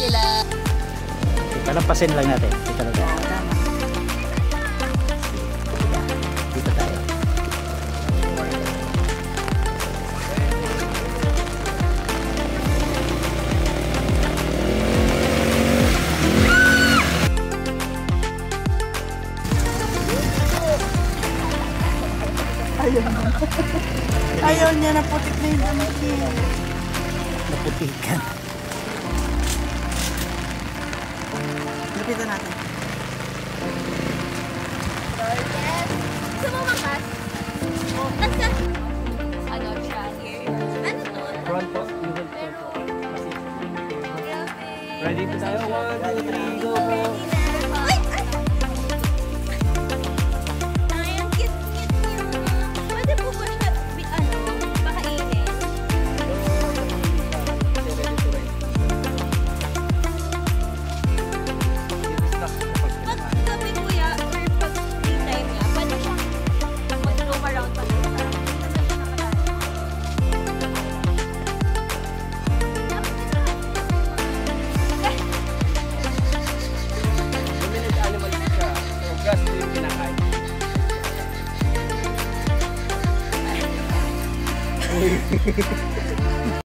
sila. Palampasin lang natin. Dito lang. Dito tayo. Ayaw niya, naputik na yung damit niya. Naputikan. Lapitan natin. Yes. Gusto mo makas? Nasa? Ano siya here? Ano to? Front po. Ready po tayo? 1, 2, 3, go po. Ay! Ay! Ay, ang cute-cute niya. Pwede po ba siya, pakainin? Pag gabi kuya, or pag free time niya, pwede siyang mag-roam around pa rin siya. Hindi na siya nakalain. Dominant animal siya. So, grass po yung kinakain.